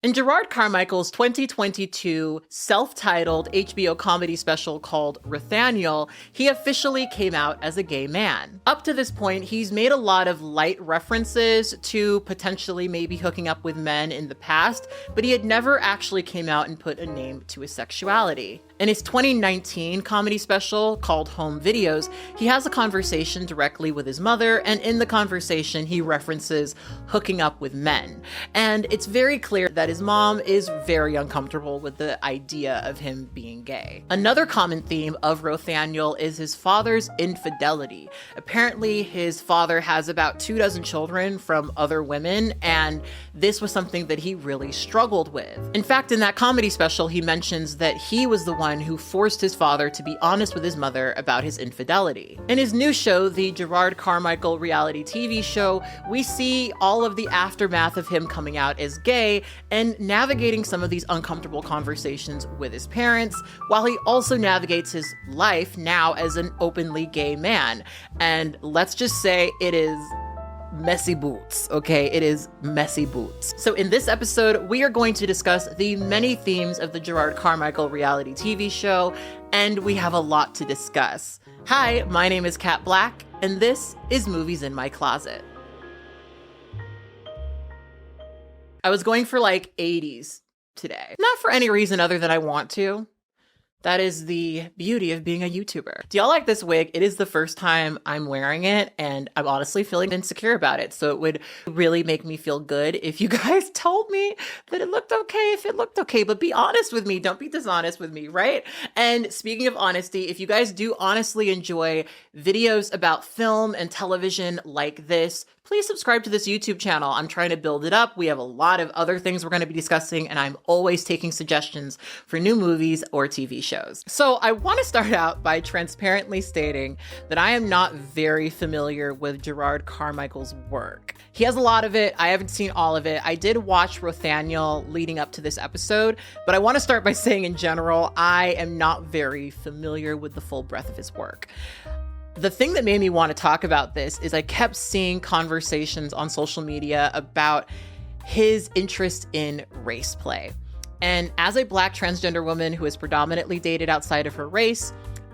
In Jerrod Carmichael's 2022 self-titled HBO comedy special called Nathaniel, he officially came out as a gay man. Up to this point, he's made a lot of light references to potentially maybe hooking up with men in the past, but he had never actually came out and put a name to his sexuality. In his 2019 comedy special called Home Videos, he has a conversation directly with his mother, and in the conversation, he references hooking up with men. And it's very clear that his mom is very uncomfortable with the idea of him being gay. Another common theme of Nathaniel is his father's infidelity. Apparently, his father has about 24 children from other women, and this was something that he really struggled with. In fact, in that comedy special, he mentions that he was the one who forced his father to be honest with his mother about his infidelity. In his new show, the Jerrod Carmichael reality TV show, we see all of the aftermath of him coming out as gay and navigating some of these uncomfortable conversations with his parents, while he also navigates his life now as an openly gay man. And let's just say it is messy boots, okay? It is messy boots. So in this episode, we are going to discuss the many themes of the Jerrod Carmichael reality TV show, and we have a lot to discuss. Hi, my name is katblaque, and this is Movies in My Closet. I was going for like 80s today. Not for any reason other than I want to. That is the beauty of being a YouTuber. Do y'all like this wig? It is the first time I'm wearing it, and I'm honestly feeling insecure about it. So it would really make me feel good if you guys told me that it looked okay, if it looked okay. But be honest with me. Don't be dishonest with me, right? And speaking of honesty, if you guys do honestly enjoy videos about film and television like this, please subscribe to this YouTube channel. I'm trying to build it up. We have a lot of other things we're going to be discussing, and I'm always taking suggestions for new movies or TV shows. So I want to start out by transparently stating that I am not very familiar with Jerrod Carmichael's work. He has a lot of it. I haven't seen all of it. I did watch Nathaniel leading up to this episode, but I want to start by saying in general, I am not very familiar with the full breadth of his work. The thing that made me want to talk about this is I kept seeing conversations on social media about his interest in race play. And as a Black transgender woman who is predominantly dated outside of her race,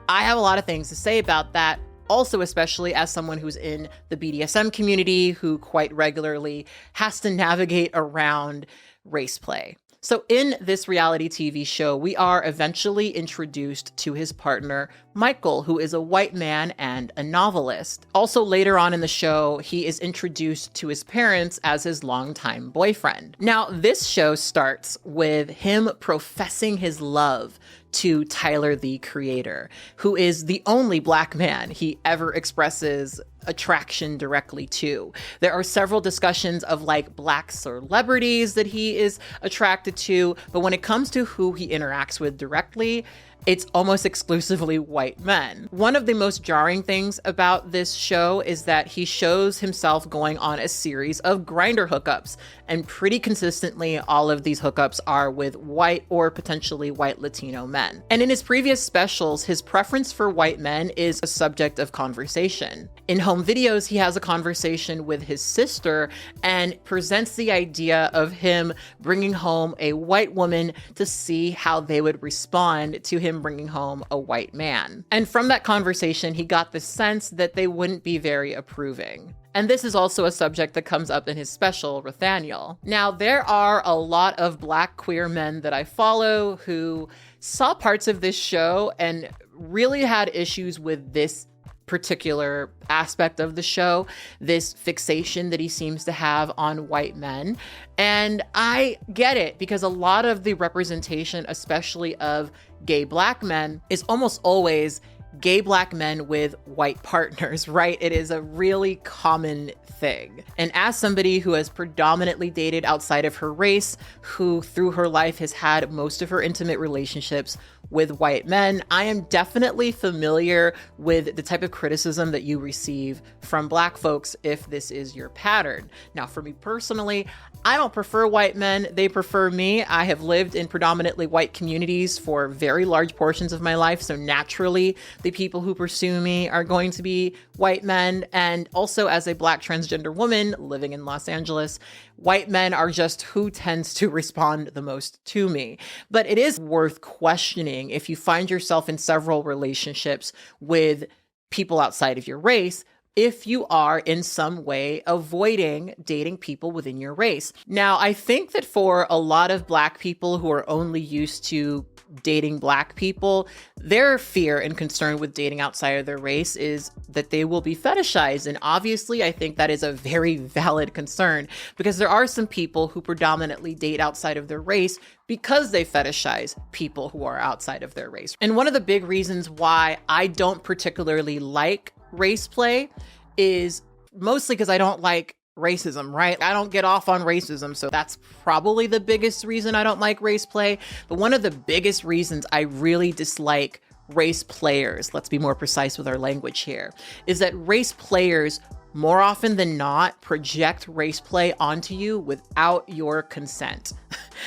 I have a lot of things to say about that. Also, especially as someone who's in the BDSM community who quite regularly has to navigate around race play. So in this reality TV show, we are eventually introduced to his partner, Michael, who is a white man and a novelist. Also later on in the show, he is introduced to his parents as his longtime boyfriend. Now, this show starts with him professing his love to Tyler, the creator, who is the only Black man he ever expresses attraction directly to. There are several discussions of like Black celebrities that he is attracted to, but when it comes to who he interacts with directly, it's almost exclusively white men. One of the most jarring things about this show is that he shows himself going on a series of Grindr hookups, and pretty consistently all of these hookups are with white or potentially white Latino men. And in his previous specials, his preference for white men is a subject of conversation. In Home Videos, he has a conversation with his sister and presents the idea of him bringing home a white woman to see how they would respond to him bringing home a white man. And from that conversation, he got the sense that they wouldn't be very approving. And this is also a subject that comes up in his special, Nathaniel. Now, there are a lot of Black queer men that I follow who saw parts of this show and really had issues with this particular aspect of the show, this fixation that he seems to have on white men. And I get it, because a lot of the representation, especially of gay Black men, is almost always gay Black men with white partners, right? It is a really common thing. And as somebody who has predominantly dated outside of her race, who through her life has had most of her intimate relationships with white men, I am definitely familiar with the type of criticism that you receive from Black folks if this is your pattern. Now, for me personally, I don't prefer white men. They prefer me. I have lived in predominantly white communities for very large portions of my life. So naturally, the people who pursue me are going to be white men. And also as a Black transgender woman living in Los Angeles, white men are just who tends to respond the most to me. But it is worth questioning if you find yourself in several relationships with people outside of your race, if you are in some way avoiding dating people within your race. Now, I think that for a lot of Black people who are only used to dating Black people, their fear and concern with dating outside of their race is that they will be fetishized. And obviously, I think that is a very valid concern, because there are some people who predominantly date outside of their race because they fetishize people who are outside of their race. And one of the big reasons why I don't particularly like race play is mostly because I don't like racism, right? I don't get off on racism. So that's probably the biggest reason I don't like race play. But one of the biggest reasons I really dislike race players, let's be more precise with our language here, is that race players more often than not project race play onto you without your consent.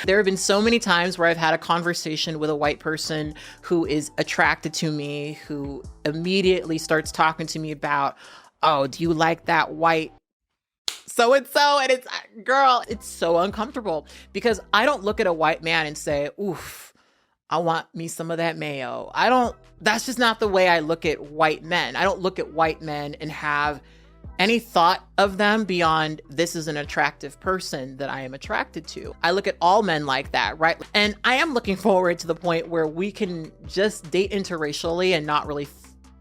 There have been so many times where I've had a conversation with a white person who is attracted to me, who immediately starts talking to me about, oh, do you like that white so-and-so? And it's, girl, it's so uncomfortable, because I don't look at a white man and say, oof, I want me some of that mayo. That's just not the way I look at white men. I don't look at white men and have any thought of them beyond, this is an attractive person that I am attracted to. I look at all men like that, right? And I am looking forward to the point where we can just date interracially and not really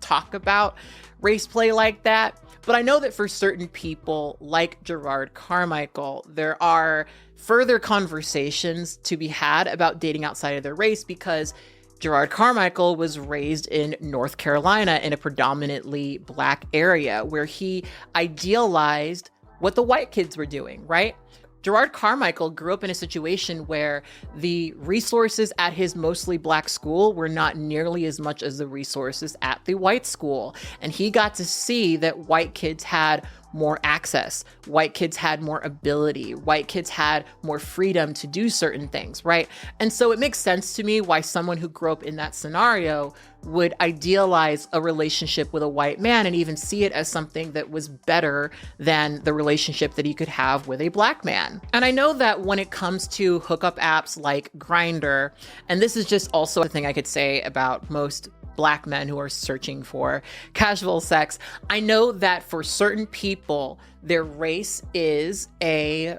talk about race play like that. But I know that for certain people like Jerrod Carmichael, there are further conversations to be had about dating outside of their race, because Jerrod Carmichael was raised in North Carolina in a predominantly Black area where he idealized what the white kids were doing, right? Jerrod Carmichael grew up in a situation where the resources at his mostly Black school were not nearly as much as the resources at the white school. And he got to see that white kids had more access, white kids had more ability, white kids had more freedom to do certain things, right? And so it makes sense to me why someone who grew up in that scenario would idealize a relationship with a white man and even see it as something that was better than the relationship that he could have with a Black man. And I know that when it comes to hookup apps like Grindr, and this is just also a thing I could say about most Black men who are searching for casual sex, I know that for certain people, their race is a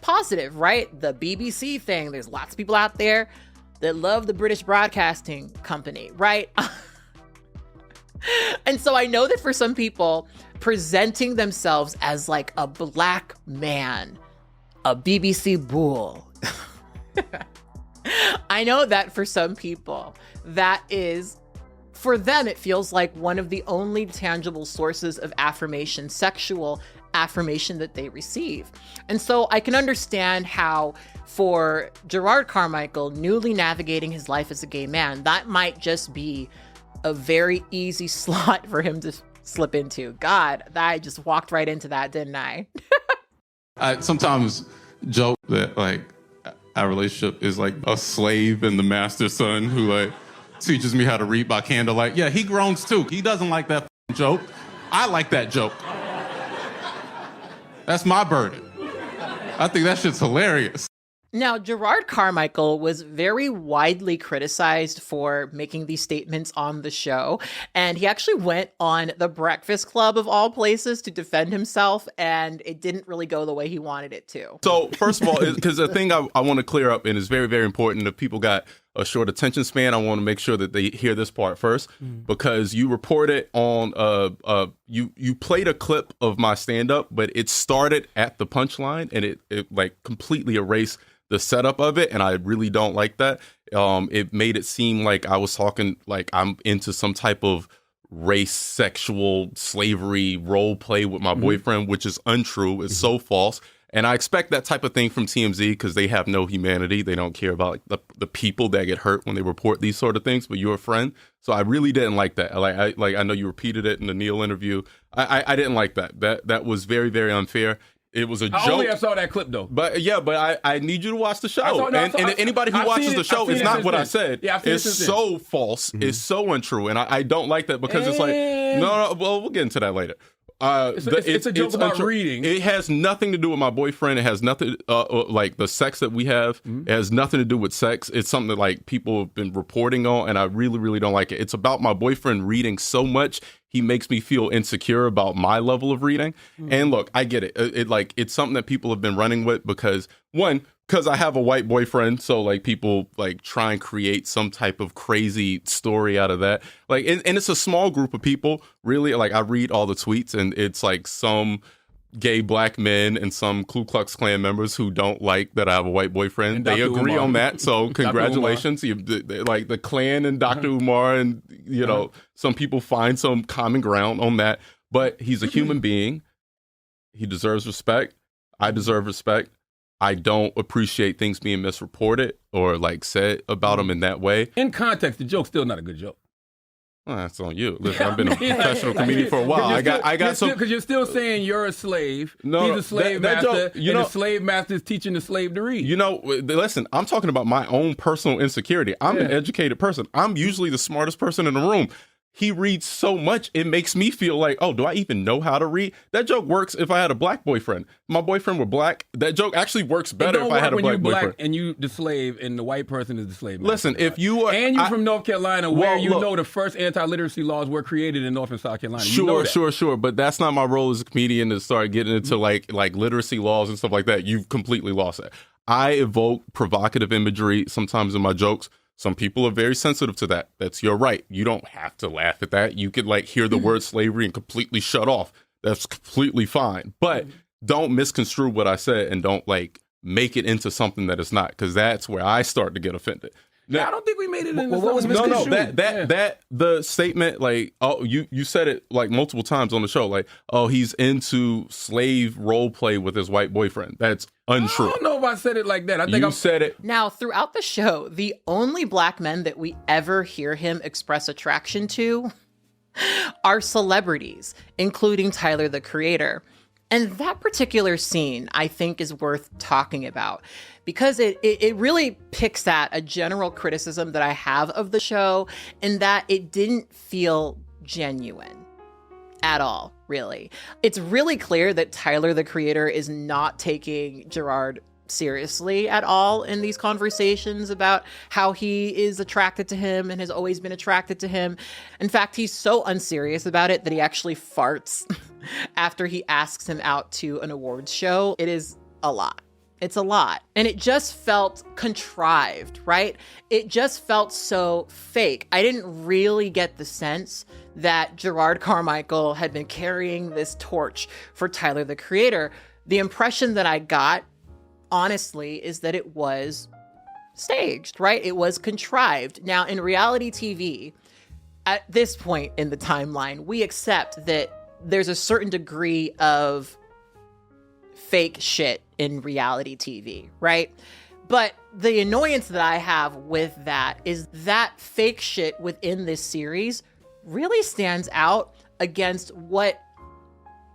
positive, right? The BBC thing, there's lots of people out there that love the British Broadcasting Company, right? And so I know that for some people, presenting themselves as like a Black man, a BBC bull, I know that for some people, that is, for them, it feels like one of the only tangible sources of affirmation, sexual affirmation, that they receive. And so I can understand how for Jerrod Carmichael, newly navigating his life as a gay man, that might just be a very easy slot for him to slip into. God, I just walked right into that, didn't I? I sometimes joke that like our relationship is like a slave and the master's son who like teaches me how to read by candlelight. Yeah, he groans too. He doesn't like that joke. I like that joke. That's my burden. I think that shit's hilarious. Now, Jerrod Carmichael was very widely criticized for making these statements on the show, and he actually went on The Breakfast Club, of all places, to defend himself, and it didn't really go the way he wanted it to. So, first of all, because the thing I want to clear up, and it's very, very important, if people got a short attention span, I want to make sure that they hear this part first, because you reported on, you played a clip of my stand-up, but it started at the punchline, and it like completely erased the setup of it, and I really don't like that. It made it seem like I was talking like I'm into some type of race, sexual, slavery role play with my boyfriend, which is untrue. It's so false. And I expect that type of thing from TMZ because they have no humanity. They don't care about the people that get hurt when they report these sort of things, but you're a friend. So I really didn't like that. I know you repeated it in the Neil interview. I didn't like that. That was very, very unfair. It was a joke. I saw that clip though. But yeah, I need you to watch the show. And anybody who watches the show, it's not what I said. Yeah, it's so false. It's so untrue. And I don't like that because it's like, no, well, we'll get into that later. it's a joke about reading. It has nothing to do with my boyfriend. It has nothing like the sex that we have. It has nothing to do with sex. It's something that like people have been reporting on, and I really, really don't like it. It's about my boyfriend reading so much. He makes me feel insecure about my level of reading. And look, I get it. It's something that people have been running with because I have a white boyfriend, so like people like try and create some type of crazy story out of that. Like, and it's a small group of people, really. Like, I read all the tweets, and it's like some gay black men and some Ku Klux Klan members who don't like that I have a white boyfriend. And They Dr. agree Umar. on that, so congratulations. Like the Klan and Dr. Umar, and you know, some people find some common ground on that. But he's a human being. He deserves respect. I deserve respect. I don't appreciate things being misreported or like said about him in that way. In context, the joke's still not a good joke. Well, that's on you. Listen, I've been a professional comedian for a while. I got some because you're still saying you're a slave. No, he's a slave that master, joke, the slave master is teaching the slave to read. You know, listen, I'm talking about my own personal insecurity. I'm an educated person. I'm usually the smartest person in the room. He reads so much, it makes me feel like, oh, do I even know how to read? That joke works if I had a black boyfriend. My boyfriend were black. That joke actually works better if I had a black boyfriend. And you the slave and the white person is the slave master. Listen, if you are... And you're from North Carolina, where look, know the first anti-literacy laws were created in North and South Carolina. Sure. But that's not my role as a comedian to start getting into like literacy laws and stuff like that. You've completely lost it. I evoke provocative imagery sometimes in my jokes. Some people are very sensitive to that. That's your right. You don't have to laugh at that. You could like hear the word slavery and completely shut off. That's completely fine. But don't misconstrue what I said and don't like make it into something that it's not, because that's where I start to get offended. Now, I don't think we made it into what was misconstrued. that the statement, like, oh, you said it like multiple times on the show, like, oh, he's into slave role play with his white boyfriend. That's untrue. I don't know if I said it like that. I think you said it. Now, throughout the show, the only black men that we ever hear him express attraction to are celebrities, including Tyler, the Creator. And that particular scene, I think, is worth talking about because it really picks at a general criticism that I have of the show, in that it didn't feel genuine at all, really. It's really clear that Tyler, the Creator, is not taking Jerrod seriously at all in these conversations about how he is attracted to him and has always been attracted to him. In fact, he's so unserious about it that he actually farts after he asks him out to an awards show. It is a lot. It's a lot. And it just felt contrived, right? It just felt so fake. I didn't really get the sense that Jerrod Carmichael had been carrying this torch for Tyler, the Creator. The impression that I got, honestly, is that it was staged, right? It was contrived. Now, in reality TV, at this point in the timeline, we accept that there's a certain degree of fake shit in reality TV, right? But the annoyance that I have with that is that fake shit within this series really stands out against what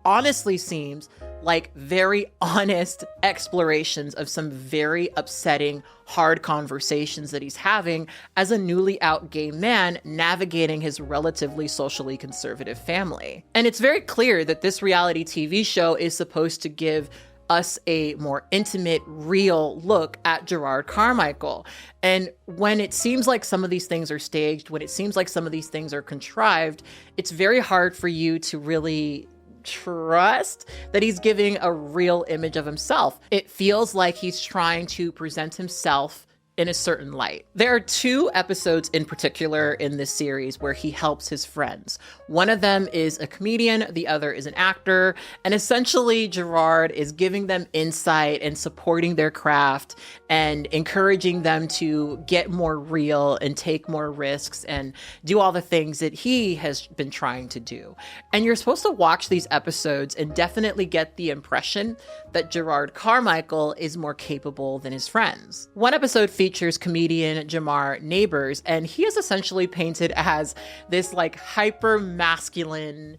honestly seems like very honest explorations of some very upsetting, hard conversations that he's having as a newly out gay man navigating his relatively socially conservative family. And it's very clear that this reality TV show is supposed to give us a more intimate, real look at Jerrod Carmichael. And when it seems like some of these things are staged, when it seems like some of these things are contrived, it's very hard for you to really trust that he's giving a real image of himself. It feels like he's trying to present himself in a certain light. There are 2 episodes in particular in this series where he helps his friends. One of them is a comedian, the other is an actor, and essentially Jerrod is giving them insight and supporting their craft and encouraging them to get more real and take more risks and do all the things that he has been trying to do. And you're supposed to watch these episodes and definitely get the impression that Jerrod Carmichael is more capable than his friends. One episode features comedian Jamar Neighbors, and he is essentially painted as this like hyper masculine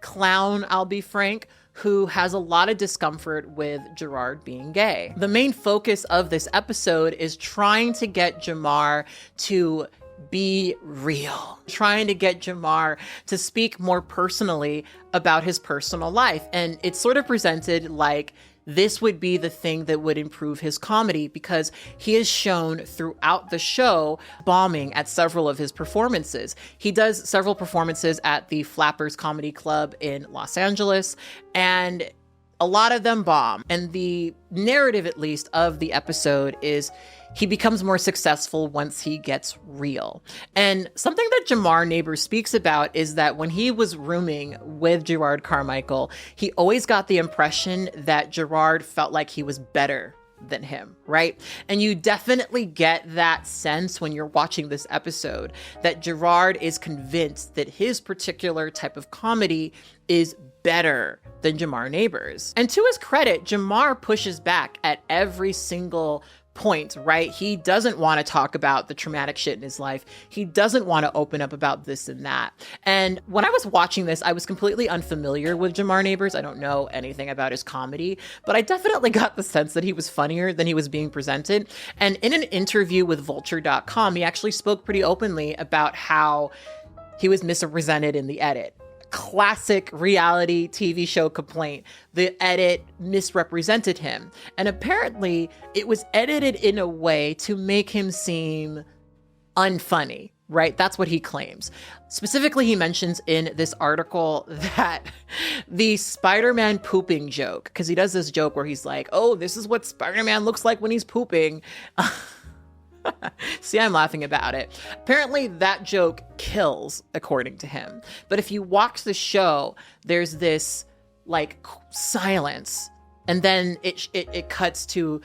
clown, I'll be frank, who has a lot of discomfort with Jerrod being gay. The main focus of this episode is trying to get Jamar to be real, trying to get Jamar to speak more personally about his personal life. And it's sort of presented like this would be the thing that would improve his comedy, because he is shown throughout the show bombing at several of his performances. He does several performances at the Flappers Comedy Club in Los Angeles, and a lot of them bomb. And the narrative, at least, of the episode is he becomes more successful once he gets real. And something that Jamar Neighbors speaks about is that when he was rooming with Jerrod Carmichael, he always got the impression that Jerrod felt like he was better than him, right? And you definitely get that sense when you're watching this episode, that Jerrod is convinced that his particular type of comedy is better than Jamar Neighbors. And to his credit, Jamar pushes back at every single point, right? He doesn't want to talk about the traumatic shit in his life. He doesn't want to open up about this and that. And when I was watching this, I was completely unfamiliar with Jamar Neighbors. I don't know anything about his comedy, but I definitely got the sense that he was funnier than he was being presented. And in an interview with vulture.com, he actually spoke pretty openly about how he was misrepresented in the edit. Classic reality TV show complaint. The edit misrepresented him. And apparently it was edited in a way to make him seem unfunny, right? That's what he claims. Specifically, he mentions in this article that the Spider-Man pooping joke, because he does this joke where he's like, oh, this is what Spider-Man looks like when he's pooping. See, I'm laughing about it. Apparently that joke kills, according to him. But if you watch the show, there's this like silence, and then it cuts to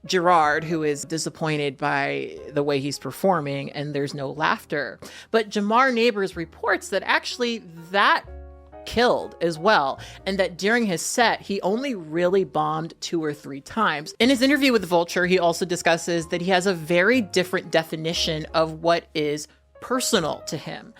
Jerrod, who is disappointed by the way he's performing, and there's no laughter. But Jamar Neighbors reports that actually that killed as well, and that during his set he only really bombed 2 or 3 times. In his interview with Vulture, he also discusses that he has a very different definition of what is personal to him.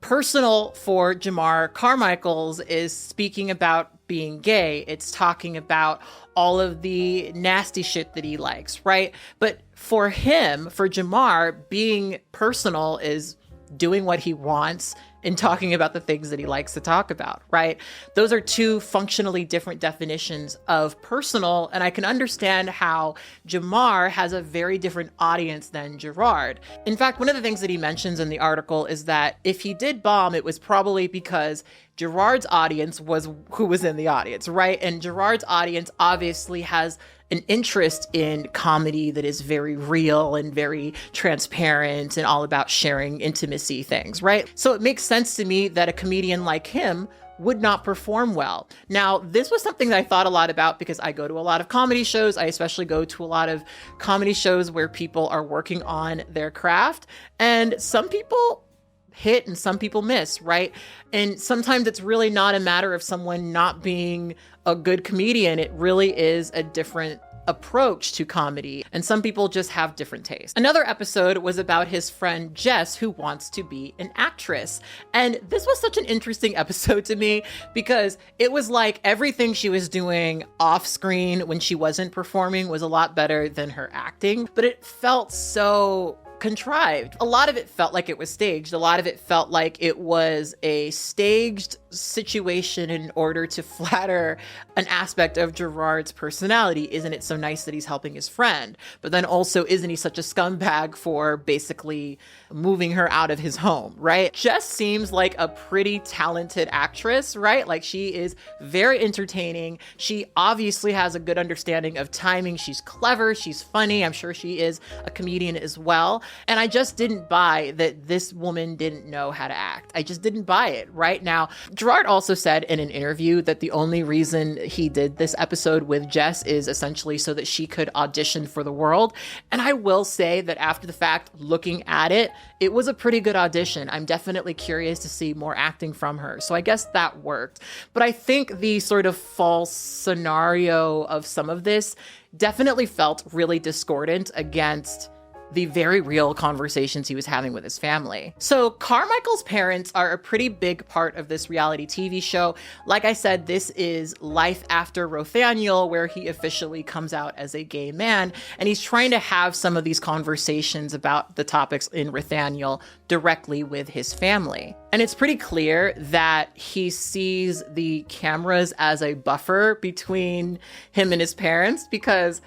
Personal for Jamar Carmichael's is speaking about being gay. It's talking about all of the nasty shit that he likes, right? But for him, for Jamar, being personal is doing what he wants and talking about the things that he likes to talk about, right? Those are 2 functionally different definitions of personal, and I can understand how Jamar has a very different audience than Jerrod. In fact, one of the things that he mentions in the article is that if he did bomb, it was probably because Jerrod's audience was who was in the audience, right? And Jerrod's audience obviously has an interest in comedy that is very real and very transparent and all about sharing intimacy things, right? So it makes sense to me that a comedian like him would not perform well. Now, this was something that I thought a lot about because I go to a lot of comedy shows. I especially go to a lot of comedy shows where people are working on their craft, and some people hit and some people miss, right? And sometimes it's really not a matter of someone not being a good comedian. It really is a different approach to comedy, and some people just have different tastes. Another episode was about his friend Jess, who wants to be an actress. And this was such an interesting episode to me because it was like everything she was doing off screen when she wasn't performing was a lot better than her acting, but it felt so contrived. A lot of it felt like it was staged. A lot of it felt like it was a staged situation in order to flatter an aspect of Jerrod's personality. Isn't it so nice that he's helping his friend? But then also, isn't he such a scumbag for basically moving her out of his home, right? Jess seems like a pretty talented actress, right? Like, she is very entertaining. She obviously has a good understanding of timing. She's clever. She's funny. I'm sure she is a comedian as well. And I just didn't buy that this woman didn't know how to act. I just didn't buy it, right? Now, Jerrod also said in an interview that the only reason he did this episode with Jess is essentially so that she could audition for the world. And I will say that after the fact, looking at it, it was a pretty good audition. I'm definitely curious to see more acting from her. So I guess that worked. But I think the sort of false scenario of some of this definitely felt really discordant against the very real conversations he was having with his family. So Carmichael's parents are a pretty big part of this reality TV show. Like I said, this is life after Rothaniel, where he officially comes out as a gay man, and he's trying to have some of these conversations about the topics in Rothaniel directly with his family. And it's pretty clear that he sees the cameras as a buffer between him and his parents, because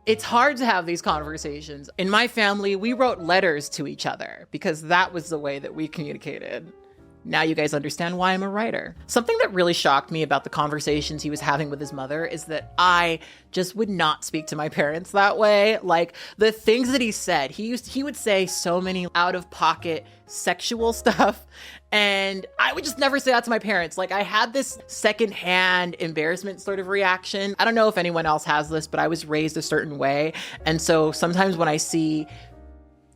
it's hard to have these conversations. In my family, we wrote letters to each other because that was the way that we communicated. Now you guys understand why I'm a writer. Something that really shocked me about the conversations he was having with his mother is that I just would not speak to my parents that way. Like, the things that he said, he would say so many out-of-pocket sexual stuff, and I would just never say that to my parents. Like, I had this secondhand embarrassment sort of reaction. I don't know if anyone else has this, but I was raised a certain way. And so sometimes when I see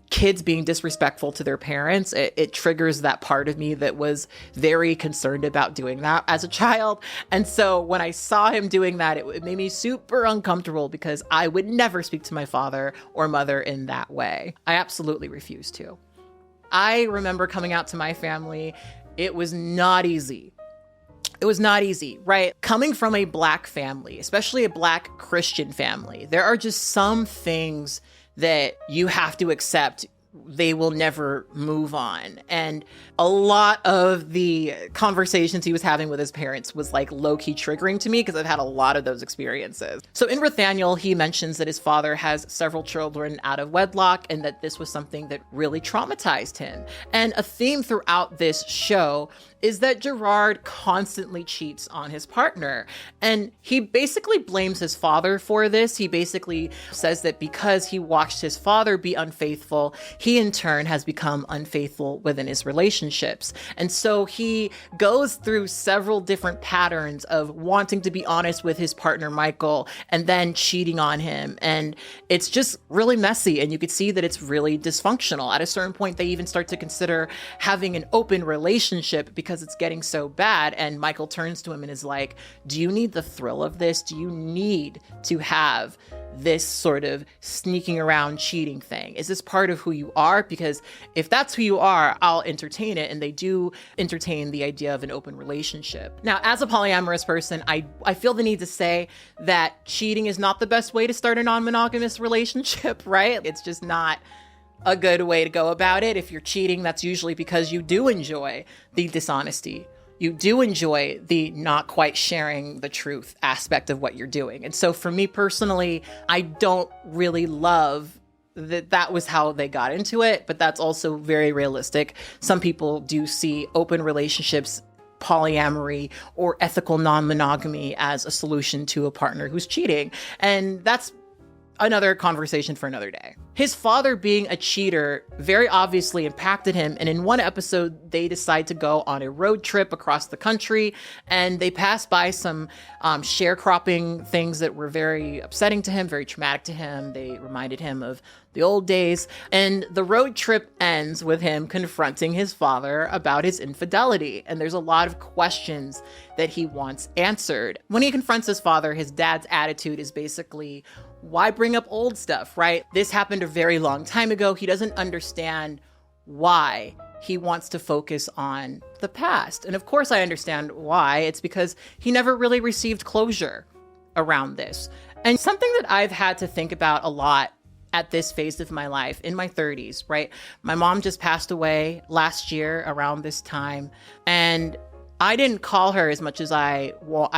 kids being disrespectful to their parents, it triggers that part of me that was very concerned about doing that as a child. And so when I saw him doing that, it made me super uncomfortable, because I would never speak to my father or mother in that way. I absolutely refuse to. I remember coming out to my family. It was not easy. It was not easy, right? Coming from a Black family, especially a Black Christian family, there are just some things that you have to accept. They will never move on. And a lot of the conversations he was having with his parents was like low-key triggering to me, because I've had a lot of those experiences. So in Rothaniel, he mentions that his father has several children out of wedlock, and that this was something that really traumatized him. And a theme throughout this show is that Jerrod constantly cheats on his partner. And he basically blames his father for this. He basically says that because he watched his father be unfaithful, he in turn has become unfaithful within his relationships. And so he goes through several different patterns of wanting to be honest with his partner, Michael, and then cheating on him. And it's just really messy. And you could see that it's really dysfunctional. At a certain point, they even start to consider having an open relationship because it's getting so bad. And Michael turns to him and is like, do you need the thrill of this? Do you need to have this sort of sneaking around cheating thing? Is this part of who you are? Because if that's who you are, I'll entertain it. And they do entertain the idea of an open relationship. Now, as a polyamorous person, I feel the need to say that cheating is not the best way to start a non-monogamous relationship, right? It's just not a good way to go about it. If you're cheating, that's usually because you do enjoy the dishonesty. You do enjoy the not quite sharing the truth aspect of what you're doing. And so for me personally, I don't really love that was how they got into it, but that's also very realistic. Some people do see open relationships, polyamory, or ethical non-monogamy as a solution to a partner who's cheating. And that's another conversation for another day. His father being a cheater very obviously impacted him. And in one episode, they decide to go on a road trip across the country, and they pass by some sharecropping things that were very upsetting to him, very traumatic to him. They reminded him of the old days. And the road trip ends with him confronting his father about his infidelity. And there's a lot of questions that he wants answered. When he confronts his father, his dad's attitude is basically, why bring up old stuff, right? This happened a very long time ago. He doesn't understand why he wants to focus on the past. And of course I understand why. It's because he never really received closure around this. And something that I've had to think about a lot at this phase of my life, in my 30s, right? My mom just passed away last year around this time. And I didn't call her as much as I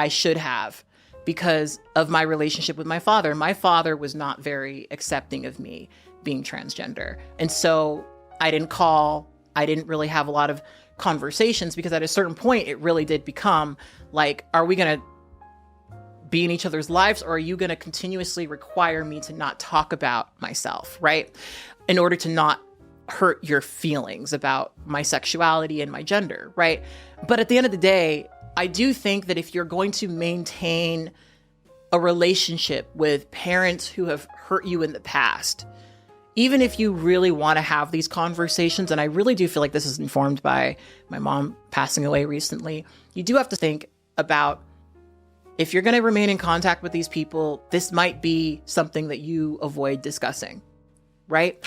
should have, because of my relationship with my father. My father was not very accepting of me being transgender. And so I didn't call, I didn't really have a lot of conversations, because at a certain point, it really did become like, are we going to be in each other's lives, or are you going to continuously require me to not talk about myself, right? In order to not hurt your feelings about my sexuality and my gender, right? But at the end of the day, I do think that if you're going to maintain a relationship with parents who have hurt you in the past, even if you really want to have these conversations, and I really do feel like this is informed by my mom passing away recently, you do have to think about, if you're going to remain in contact with these people, this might be something that you avoid discussing, right?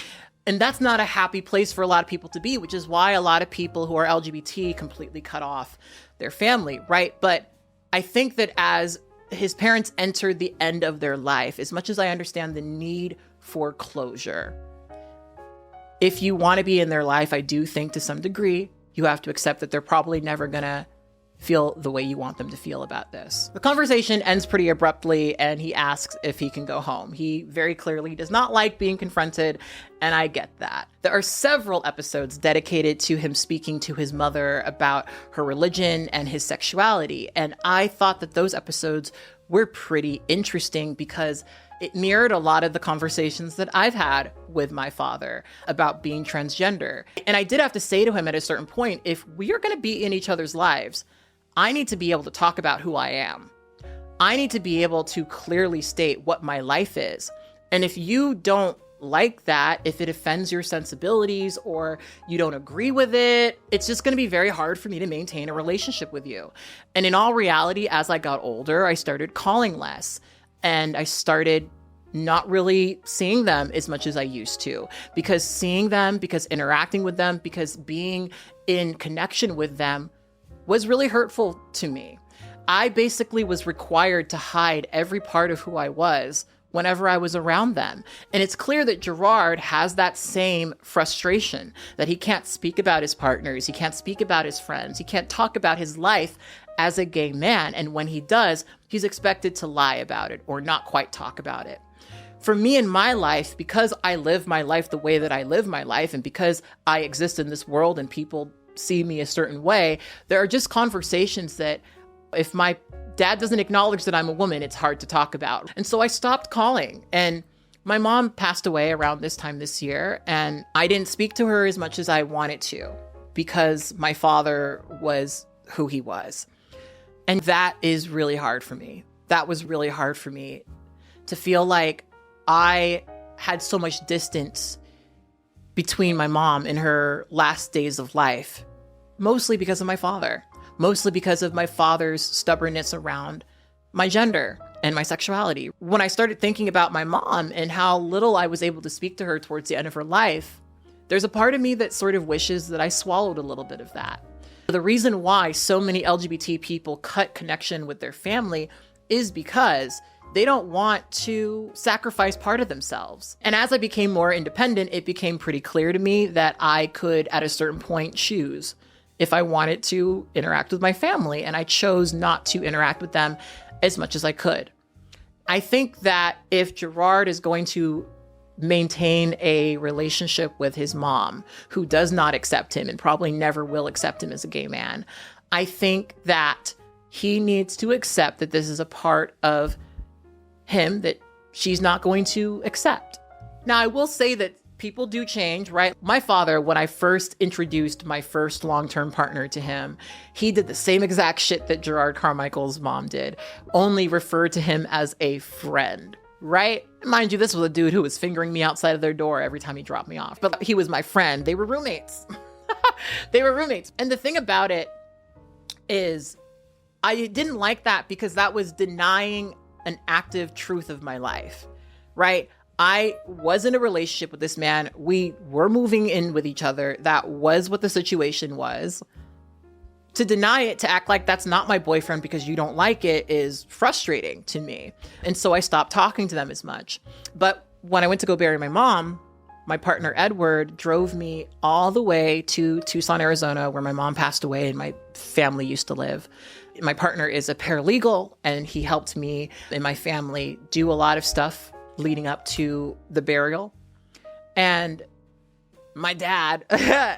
And that's not a happy place for a lot of people to be, which is why a lot of people who are LGBT completely cut off their family, right? But I think that as his parents entered the end of their life, as much as I understand the need for closure, if you want to be in their life, I do think to some degree, you have to accept that they're probably never going to feel the way you want them to feel about this. The conversation ends pretty abruptly, and he asks if he can go home. He very clearly does not like being confronted, and I get that. There are several episodes dedicated to him speaking to his mother about her religion and his sexuality, and I thought that those episodes were pretty interesting because it mirrored a lot of the conversations that I've had with my father about being transgender. And I did have to say to him at a certain point, if we are going to be in each other's lives, I need to be able to talk about who I am. I need to be able to clearly state what my life is. And if you don't like that, if it offends your sensibilities or you don't agree with it, it's just going to be very hard for me to maintain a relationship with you. And in all reality, as I got older, I started calling less. And I started not really seeing them as much as I used to, because seeing them, because interacting with them, because being in connection with them was really hurtful to me. I basically was required to hide every part of who I was whenever I was around them. And it's clear that Jerrod has that same frustration, that he can't speak about his partners, he can't speak about his friends, he can't talk about his life as a gay man. And when he does, he's expected to lie about it or not quite talk about it. For me in my life, because I live my life the way that I live my life, and because I exist in this world and people see me a certain way, there are just conversations that if my dad doesn't acknowledge that I'm a woman, it's hard to talk about. And so I stopped calling. And my mom passed away around this time this year, and I didn't speak to her as much as I wanted to because my father was who he was. And that is really hard for me. That was really hard for me to feel like I had so much distance between my mom in her last days of life, mostly because of my father, mostly because of my father's stubbornness around my gender and my sexuality. When I started thinking about my mom and how little I was able to speak to her towards the end of her life, there's a part of me that sort of wishes that I swallowed a little bit of that. The reason why so many LGBT people cut connection with their family is because they don't want to sacrifice part of themselves. And as I became more independent, it became pretty clear to me that I could, at a certain point, choose if I wanted to interact with my family. And I chose not to interact with them as much as I could. I think that if Jerrod is going to maintain a relationship with his mom, who does not accept him and probably never will accept him as a gay man, I think that he needs to accept that this is a part of him that she's not going to accept. Now, I will say that people do change, right? My father, when I first introduced my first long-term partner to him, he did the same exact shit that Jerrod Carmichael's mom did, only referred to him as a friend. Right? Mind you, this was a dude who was fingering me outside of their door every time he dropped me off. But he was my friend. They were roommates. They were roommates. And the thing about it is I didn't like that because that was denying an active truth of my life, right? I was in a relationship with this man. We were moving in with each other. That was what the situation was. To deny it, to act like that's not my boyfriend because you don't like it is frustrating to me. And so I stopped talking to them as much. But when I went to go bury my mom, my partner Edward drove me all the way to Tucson, Arizona, where my mom passed away and my family used to live. My partner is a paralegal, and he helped me and my family do a lot of stuff leading up to the burial. And my dad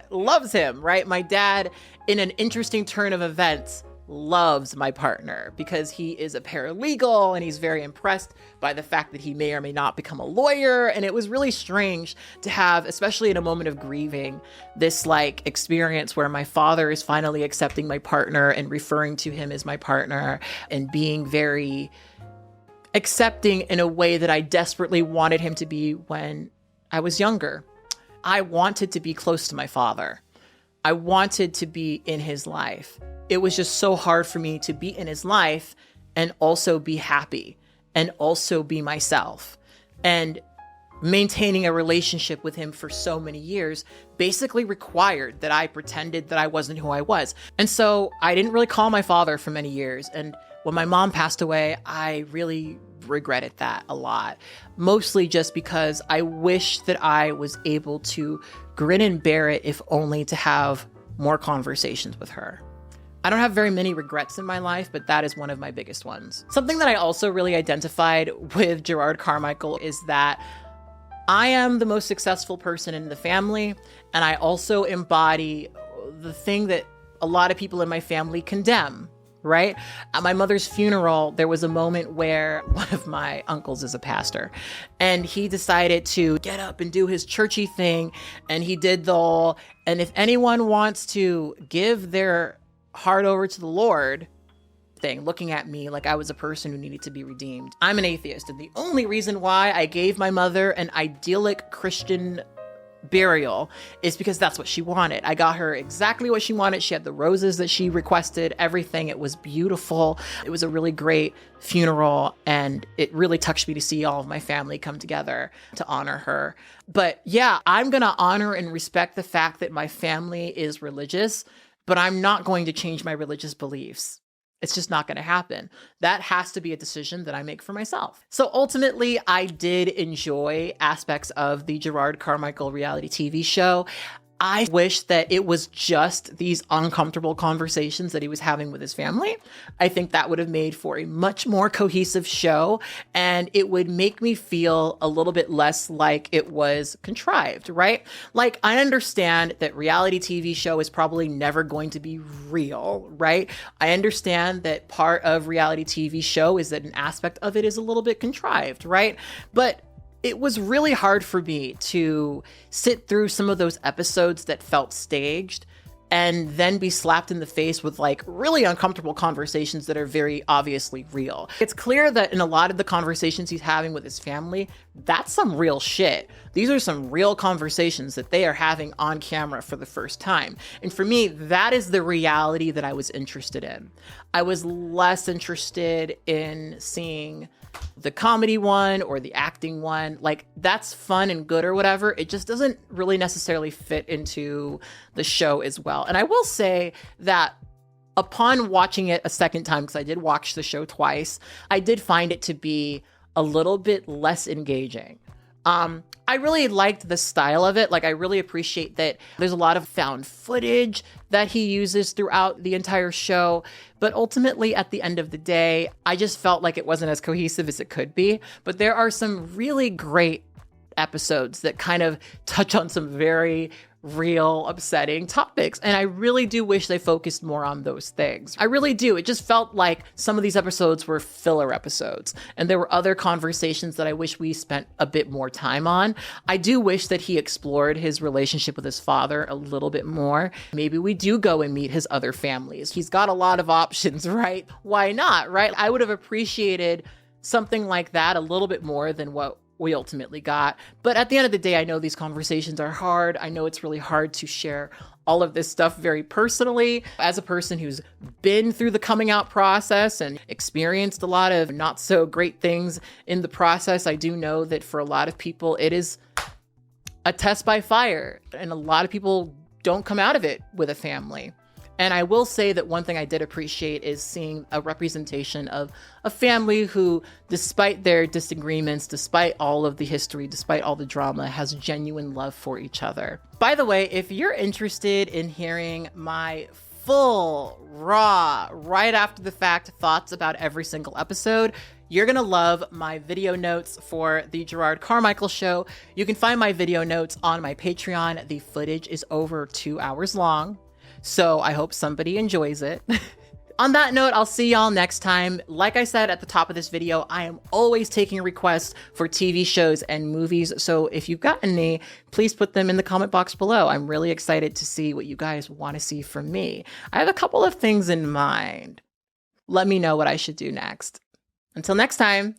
loves him, right? My dad, in an interesting turn of events, loves my partner because he is a paralegal and he's very impressed by the fact that he may or may not become a lawyer. And it was really strange to have, especially in a moment of grieving, this like experience where my father is finally accepting my partner and referring to him as my partner and being very accepting in a way that I desperately wanted him to be when I was younger. I wanted to be close to my father. I wanted to be in his life. It was just so hard for me to be in his life and also be happy and also be myself. And maintaining a relationship with him for so many years basically required that I pretended that I wasn't who I was. And so I didn't really call my father for many years. And when my mom passed away, I really regretted that a lot, mostly just because I wish that I was able to grin and bear it, if only to have more conversations with her. I don't have very many regrets in my life, but that is one of my biggest ones. Something that I also really identified with Jerrod Carmichael is that I am the most successful person in the family, and I also embody the thing that a lot of people in my family condemn, right? At my mother's funeral, there was a moment where one of my uncles is a pastor, and he decided to get up and do his churchy thing, and he did the whole, and if anyone wants to give their heart over to the Lord thing, looking at me like I was a person who needed to be redeemed. I'm an atheist, and the only reason why I gave my mother an idyllic Christian burial is because that's what she wanted. I got her exactly what she wanted. She had the roses that she requested, everything. It was beautiful. It was a really great funeral, and it really touched me to see all of my family come together to honor her. But yeah, I'm going to honor and respect the fact that my family is religious, but I'm not going to change my religious beliefs. It's just not going to happen. That has to be a decision that I make for myself. So ultimately, I did enjoy aspects of the Jerrod Carmichael reality TV show. I wish that it was just these uncomfortable conversations that he was having with his family. I think that would have made for a much more cohesive show, and it would make me feel a little bit less like it was contrived, right? Like, I understand that reality TV show is probably never going to be real, right? I understand that part of reality TV show is that an aspect of it is a little bit contrived, right? But it was really hard for me to sit through some of those episodes that felt staged and then be slapped in the face with like really uncomfortable conversations that are very obviously real. It's clear that in a lot of the conversations he's having with his family, that's some real shit. These are some real conversations that they are having on camera for the first time. And for me, that is the reality that I was interested in. I was less interested in seeing the comedy one or the acting one. Like, that's fun and good or whatever. It just doesn't really necessarily fit into the show as well. And I will say that upon watching it a second time, because I did watch the show twice, I did find it to be a little bit less engaging. I really liked the style of it. Like, I really appreciate that there's a lot of found footage that he uses throughout the entire show. But ultimately, at the end of the day, I just felt like it wasn't as cohesive as it could be. But there are some really great episodes that kind of touch on some very real, upsetting topics. And I really do wish they focused more on those things. I really do. It just felt like some of these episodes were filler episodes. And there were other conversations that I wish we spent a bit more time on. I do wish that he explored his relationship with his father a little bit more. Maybe we do go and meet his other families. He's got a lot of options, right? Why not, right? I would have appreciated something like that a little bit more than what we ultimately got. But at the end of the day, I know these conversations are hard. I know it's really hard to share all of this stuff very personally. As a person who's been through the coming out process and experienced a lot of not so great things in the process, I do know that for a lot of people, it is a test by fire. And a lot of people don't come out of it with a family. And I will say that one thing I did appreciate is seeing a representation of a family who, despite their disagreements, despite all of the history, despite all the drama, has genuine love for each other. By the way, if you're interested in hearing my full, raw, right after the fact thoughts about every single episode, you're going to love my video notes for the Jerrod Carmichael show. You can find my video notes on my Patreon. The footage is over 2 hours long. So I hope somebody enjoys it. On that note, I'll see y'all next time. Like I said at the top of this video, I am always taking requests for TV shows and movies. So if you've got any, please put them in the comment box below. I'm really excited to see what you guys want to see from me. I have a couple of things in mind. Let me know what I should do next. Until next time,